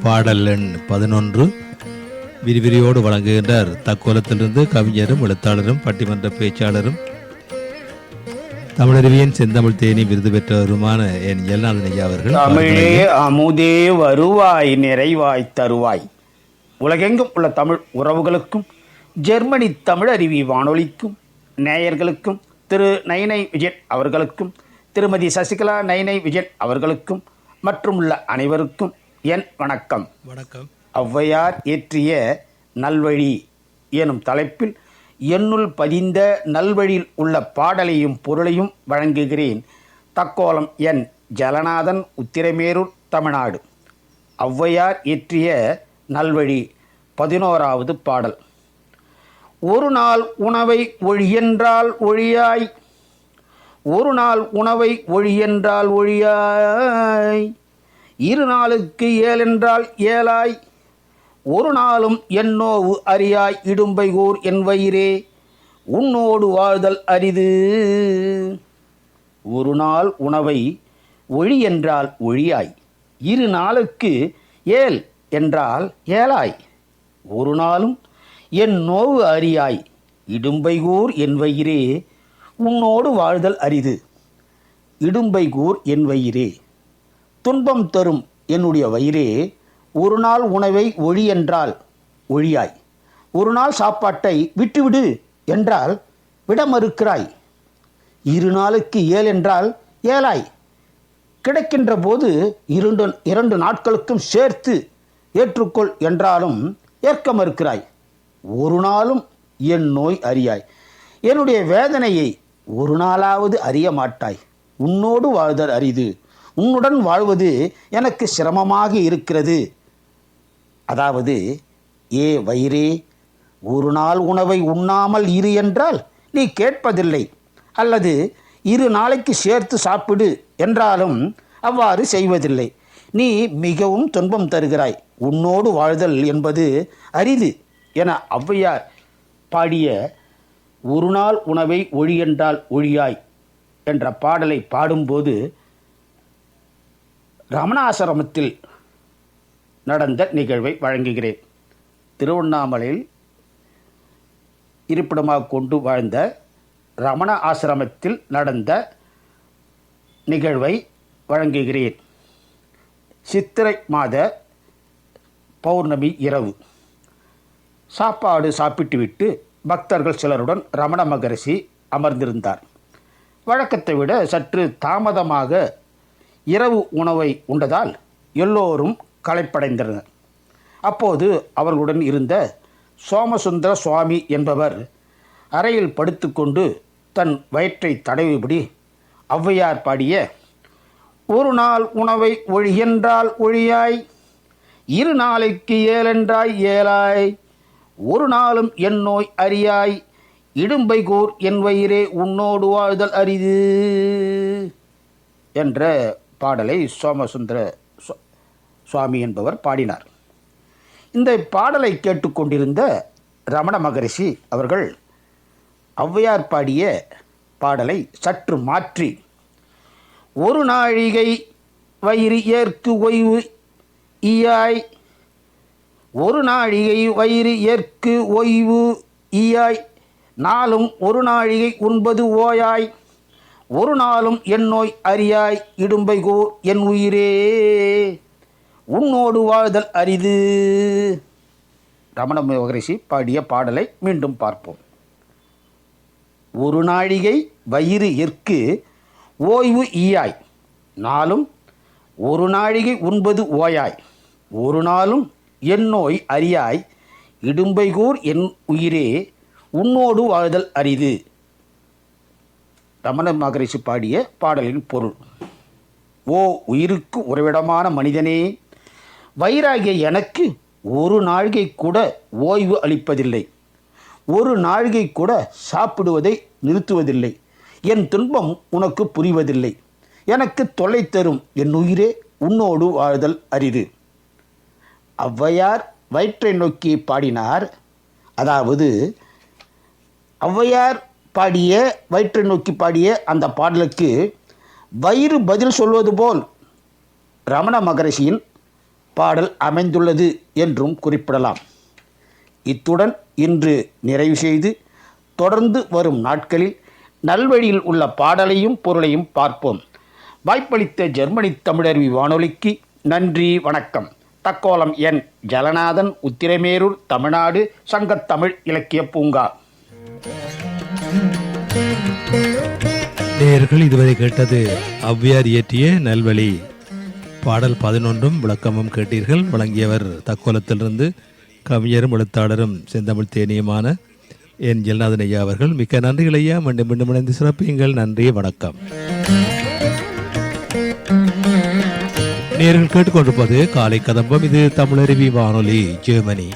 பாடல் எண் 11 விரிவிரியோடு வழங்குகின்றார். தக்கோலத்திலிருந்து கவிஞரும் எழுத்தாளரும் பட்டிமன்ற பேச்சாளரும் தமிழறிவியன் செந்தமிழ் தேனி விருது பெற்றவருமான என் எல்நாதன் ஐயா அவர்கள். தமிழே அமுதே வருவாய் நிறைவாய் தருவாய். உலகெங்கும் உள்ள தமிழ் உறவுகளுக்கும் ஜெர்மனி தமிழ் அறிவி வானொலிக்கும் நேயர்களுக்கும் திரு நைனை விஜயன் அவர்களுக்கும் திருமதி சசிகலா நைனை விஜயன் அவர்களுக்கும் மற்றும் உள்ள அனைவருக்கும் என் வணக்கம். வணக்கம். ஔவையார் இயற்றிய நல்வழி எனும் தலைப்பில் என்னுள் பதிந்த நல்வழியில் உள்ள பாடலையும் பொருளையும் வழங்குகிறேன். தக்கோலம் என் ஜலநாதன், உத்திரமேரூர், தமிழ்நாடு. ஔவையார் இயற்றிய நல்வழி 11வது பாடல். ஒரு நாள் உணவை ஒழியென்றால் ஒழியாய், ஒரு நாள் உணவை ஒழியென்றால் ஒழியாய், இரு நாளுக்கு ஏழென்றால் ஏழாய், ஒரு நாளும் எண்ணோவு அறியாய், இடும்பைகூர் என் வயிறே உன்னோடு வாழ்தல் அரிது. ஒரு நாள் உணவை ஒழி என்றால் ஒழியாய், இரு நாளுக்கு ஏல் என்றால் ஏழாய், ஒரு நாளும் என் நோவு அறியாய், இடும்பைகூர் என் வயிறே உன்னோடு வாழ்தல் அரிது. இடும்பைகூர் என் வயிறே, துன்பம் தரும் என்னுடைய வயிறே, ஒரு நாள் உணவை ஒழி என்றால் ஒழியாய், ஒரு நாள் சாப்பாட்டை விட்டுவிடு என்றால் விட மறுக்கிறாய், இரு நாளுக்கு ஏழ் என்றால் ஏழாய், கிடைக்கின்ற போது இரண்டு நாட்களுக்கும் சேர்த்து ஏற்றுக்கொள் என்றாலும் ஏற்க மறுக்கிறாய், ஒரு நாளும் என் நோய் அறியாய், என்னுடைய வேதனையை ஒரு நாளாவது அறிய மாட்டாய், உன்னோடு வாழ்தல் அரிது, உன்னுடன் வாழ்வது எனக்கு சிரமமாக இருக்கிறது. அதாவது, ஏ வயிறே, ஒரு நாள் உணவை உண்ணாமல் இரு என்றால் நீ கேட்பதில்லை, அல்லது இரு நாளைக்கு சேர்த்து சாப்பிடு என்றாலும் அவ்வாறு செய்வதில்லை. நீ மிகவும் துன்பம் தருகிறாய், உன்னோடு வாழ்தல் என்பது அரிது என ஔவையார் பாடிய ஒரு நாள் உணவை ஒழி என்றால் ஒழியாய் என்ற பாடலை பாடும்போது ரமணாசிரமத்தில் நடந்த நிகழ்வை வழங்குகிறேன். திருவண்ணாமலையில் இருப்பிடமாக கொண்டு வாழ்ந்த ரமண ஆசிரமத்தில் நடந்த நிகழ்வை வழங்குகிறேன். சித்திரை மாத பௌர்ணமி இரவு சாப்பாடு சாப்பிட்டுவிட்டு பக்தர்கள் சிலருடன் ரமண மகரிஷி அமர்ந்திருந்தார். வழக்கத்தை விட சற்று தாமதமாக இரவு உணவை உண்டதால் எல்லோரும் களைப்படைந்தனர். அப்போது அவர்களுடன் இருந்த சோமசுந்தர சுவாமி என்பவர் அறையில் படுத்துக்கொண்டு தன் வயிற்றை தடவிபடி ஔவையார் பாடிய ஒரு நாள் உணவை ஒழியென்றால் ஒழியாய், இரு நாளைக்கு ஏழென்றாய் ஏழாய், ஒரு நாளும் என் நோய் அறியாய், இடும்பைகூர் என் வயிறே உன்னோடு வாழ்தல் அரிது என்ற பாடலை சோமசுந்தர சுவாமி என்பவர் பாடினார். இந்த பாடலை கேட்டுக்கொண்டிருந்த ரமண மகரிஷி அவர்கள் ஔவையார் பாடிய பாடலை சற்று மாற்றி ஒரு நாழிகை வயிறு ஏற்கு ஓய்வு ஈயாய், ஒரு நாழிகை வயிறு ஏற்கு ஓய்வு ஈயாய், நாளும் ஒரு நாழிகை உண்பது ஓயாய், ஒரு நாளும் என் நோய் அறியாய், இடும்பைகூர் என் உயிரே உன்னோடு வாழ்தல் அரிது. ரமண மகரிஷி பாடிய பாடலை மீண்டும் பார்ப்போம். ஒரு நாழிகை வயிறு ஏற்கு ஓய்வு ஈயாய், நாளும் ஒரு நாழிகை உண்பது ஓயாய், ஒரு நாளும் என் நோய் அறியாய், இடும்பைகூர் என் உயிரே உன்னோடு வாழ்தல் அரிது. ரமண மகரிஷி பாடிய பாடலின் பொருள்: ஓ உயிருக்கு உறைவிடமான மனிதனே, வயிறாகிய எனக்கு ஒரு நாழிகை கூட ஓய்வு அளிப்பதில்லை, ஒரு நாழிகை கூட சாப்பிடுவதை நிறுத்துவதில்லை, என் துன்பம் உனக்கு புரிவதில்லை, எனக்கு தொல்லை தரும் என் உயிரே உன்னோடு வாழ்தல் அரிது. ஔவையார் வயிற்றை நோக்கி பாடினார். அதாவது ஔவையார் பாடிய வயிற்றை நோக்கி பாடிய அந்த பாடலுக்கு வயிறு பதில் சொல்வது போல் ரமண மகரிஷியின் பாடல் அமைந்துள்ளது என்றும் குறிப்பிடலாம். இத்துடன் இன்று நிறைவு செய்து தொடர்ந்து வரும் நாட்களில் நல்வழியில் உள்ள பாடலையும் பொருளையும் பார்ப்போம். வாய்ப்பளித்த ஜெர்மனி தமிழருவி வானொலிக்கு நன்றி, வணக்கம். தக்கோலம் என் ஜலநாதன், உத்திரமேரூர், தமிழ்நாடு, சங்கத்தமிழ் இலக்கிய பூங்கா. நேயர்கள் இதுவரை கேட்டது ஔவையார் இயற்றிய நல்வழி. பாடல் 11 விளக்கமும் கேட்டீர்கள். வழங்கியவர் தக்கோலத்திலிருந்து கவிஞரும் எழுத்தாளரும் செந்தமிழ் தேனியுமான என் ஜெல்நாதன் ஐயா அவர்கள். மிக்க நன்றிகள் ஐயா. மீண்டும் மீண்டும் இணைந்து சிறப்பியுங்கள். நன்றி, வணக்கம். நேயர்கள் கேட்டுக்கொண்டிருப்பது காலை கதம்பம். இது தமிழருவி வானொலி, ஜெர்மனி.